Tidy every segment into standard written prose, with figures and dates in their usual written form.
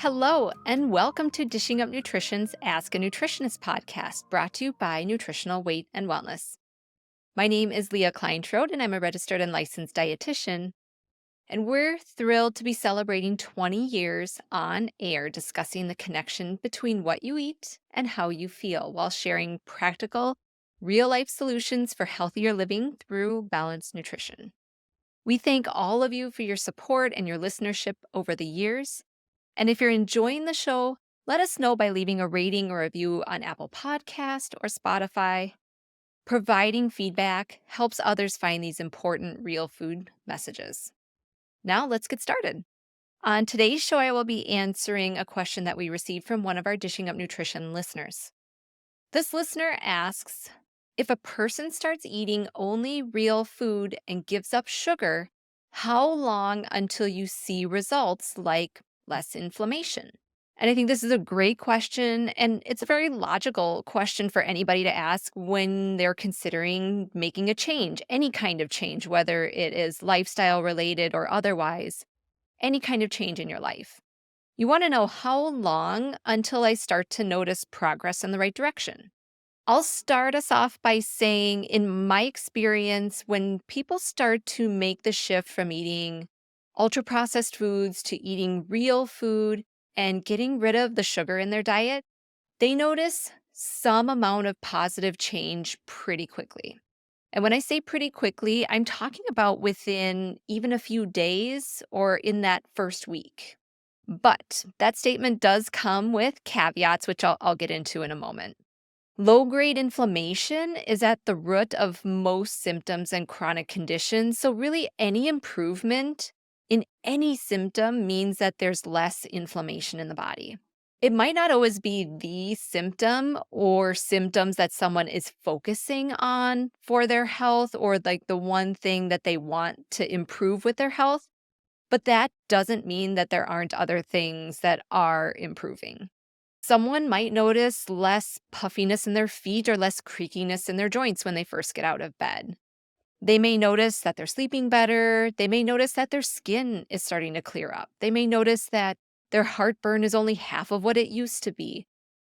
Hello, and welcome to Dishing Up Nutrition's Ask a Nutritionist podcast, brought to you by Nutritional Weight and Wellness. My name is Leah Kleinschrodt, and I'm a registered and licensed dietitian. And we're thrilled to be celebrating 20 years on air discussing the connection between what you eat and how you feel while sharing practical, real life solutions for healthier living through balanced nutrition. We thank all of you for your support and your listenership over the years. And if you're enjoying the show, let us know by leaving a rating or review on Apple Podcast or Spotify. Providing feedback helps others find these important real food messages. Now let's get started. On today's show, I will be answering a question that we received from one of our Dishing Up Nutrition listeners. This listener asks, if a person starts eating only real food and gives up sugar, how long until you see results like less inflammation? And I think this is a great question, and it's a very logical question for anybody to ask when they're considering making a change, any kind of change, whether it is lifestyle related or otherwise, any kind of change in your life. You want to know how long until I start to notice progress in the right direction. I'll start us off by saying, in my experience, when people start to make the shift from eating ultra processed foods to eating real food and getting rid of the sugar in their diet, they notice some amount of positive change pretty quickly. And when I say pretty quickly, I'm talking about within even a few days or in that first week. But that statement does come with caveats, which I'll get into in a moment. Low-grade inflammation is at the root of most symptoms and chronic conditions, so really any improvement in any symptom means that there's less inflammation in the body. It might not always be the symptom or symptoms that someone is focusing on for their health or like the one thing that they want to improve with their health, but that doesn't mean that there aren't other things that are improving. Someone might notice less puffiness in their feet or less creakiness in their joints when they first get out of bed. They may notice that they're sleeping better. They may notice that their skin is starting to clear up. They may notice that their heartburn is only half of what it used to be.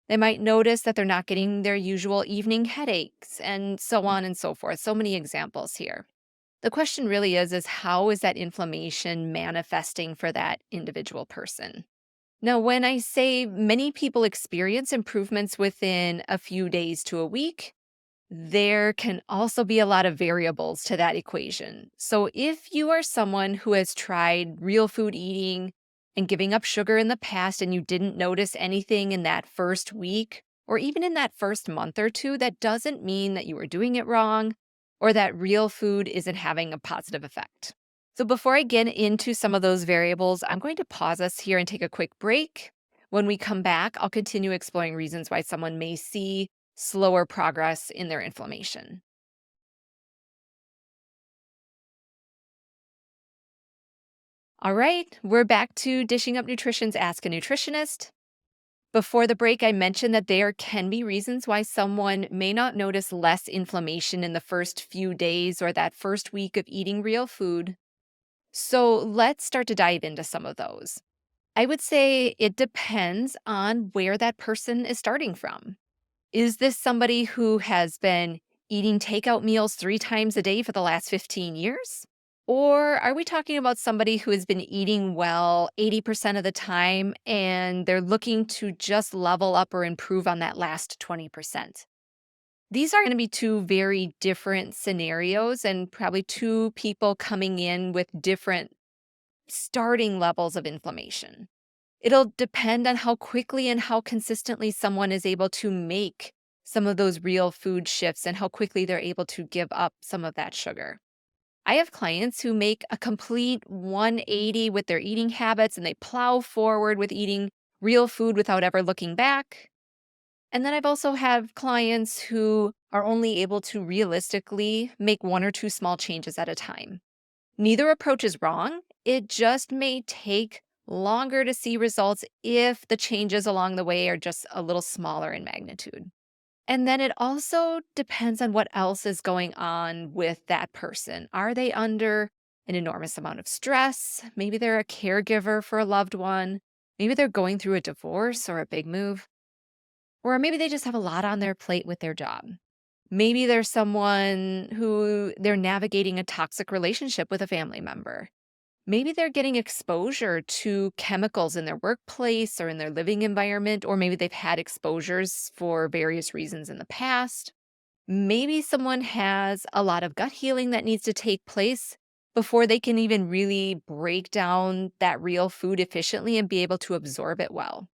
They might notice that they're not getting their usual evening headaches, and so on and so forth. So many examples here. The question really is how is that inflammation manifesting for that individual person? Now, when I say many people experience improvements within a few days to a week, there can also be a lot of variables to that equation. So, if you are someone who has tried real food eating and giving up sugar in the past and you didn't notice anything in that first week or even in that first month or two, that doesn't mean that you were doing it wrong or that real food isn't having a positive effect. So, before I get into some of those variables, I'm going to pause us here and take a quick break. When we come back, I'll continue exploring reasons why someone may see slower progress in their inflammation. All right, we're back to Dishing Up Nutrition's Ask a Nutritionist. Before the break, I mentioned that there can be reasons why someone may not notice less inflammation in the first few days or that first week of eating real food. So let's start to dive into some of those. I would say it depends on where that person is starting from. Is this somebody who has been eating takeout meals 3 times a day for the last 15 years? Or are we talking about somebody who has been eating well 80% of the time and they're looking to just level up or improve on that last 20%? These are going to be two very different scenarios and probably two people coming in with different starting levels of inflammation. It'll depend on how quickly and how consistently someone is able to make some of those real food shifts and how quickly they're able to give up some of that sugar. I have clients who make a complete 180 with their eating habits and they plow forward with eating real food without ever looking back. And then I've also had clients who are only able to realistically make one or two small changes at a time. Neither approach is wrong. It just may take longer to see results if the changes along the way are just a little smaller in magnitude. And then it also depends on what else is going on with that person. Are they under an enormous amount of stress? Maybe they're a caregiver for a loved one. Maybe they're going through a divorce or a big move, or maybe they just have a lot on their plate with their job. Maybe there's someone who they're navigating a toxic relationship with a family member. Maybe they're getting exposure to chemicals in their workplace or in their living environment, or maybe they've had exposures for various reasons in the past. Maybe someone has a lot of gut healing that needs to take place before they can even really break down that real food efficiently and be able to absorb it well.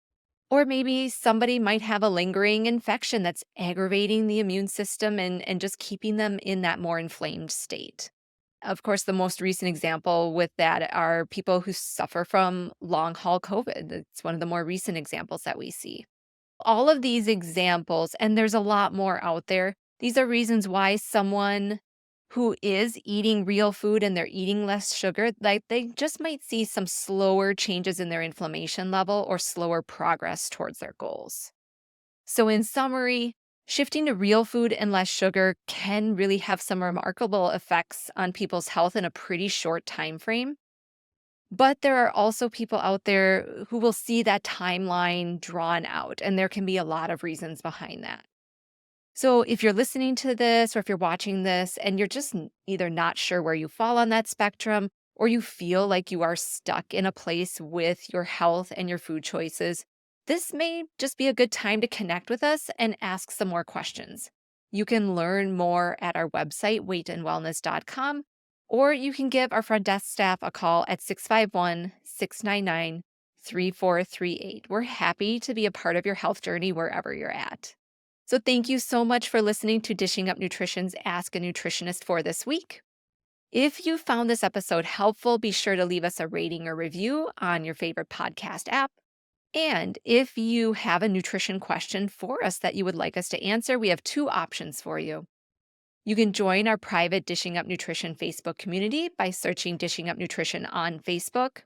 Or maybe somebody might have a lingering infection that's aggravating the immune system and just keeping them in that more inflamed state. Of course, the most recent example with that are people who suffer from long haul COVID. It's one of the more recent examples that we see. All of these examples, and there's a lot more out there, these are reasons why someone who is eating real food and they're eating less sugar, like they just might see some slower changes in their inflammation level or slower progress towards their goals. So, in summary, shifting to real food and less sugar can really have some remarkable effects on people's health in a pretty short time frame. But there are also people out there who will see that timeline drawn out, and there can be a lot of reasons behind that. So, if you're listening to this or if you're watching this and you're just either not sure where you fall on that spectrum or you feel like you are stuck in a place with your health and your food choices, this may just be a good time to connect with us and ask some more questions. You can learn more at our website, weightandwellness.com, or you can give our front desk staff a call at 651 699 3438. We're happy to be a part of your health journey wherever you're at. So thank you so much for listening to Dishing Up Nutrition's Ask a Nutritionist for this week. If you found this episode helpful, be sure to leave us a rating or review on your favorite podcast app. And if you have a nutrition question for us that you would like us to answer, we have two options for you. You can join our private Dishing Up Nutrition Facebook community by searching Dishing Up Nutrition on Facebook,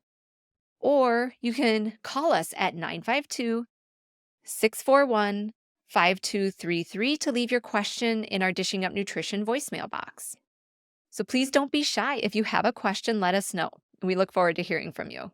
or you can call us at 952 641 5233 to leave your question in our Dishing Up Nutrition voicemail box. So please don't be shy. If you have a question, let us know. We look forward to hearing from you.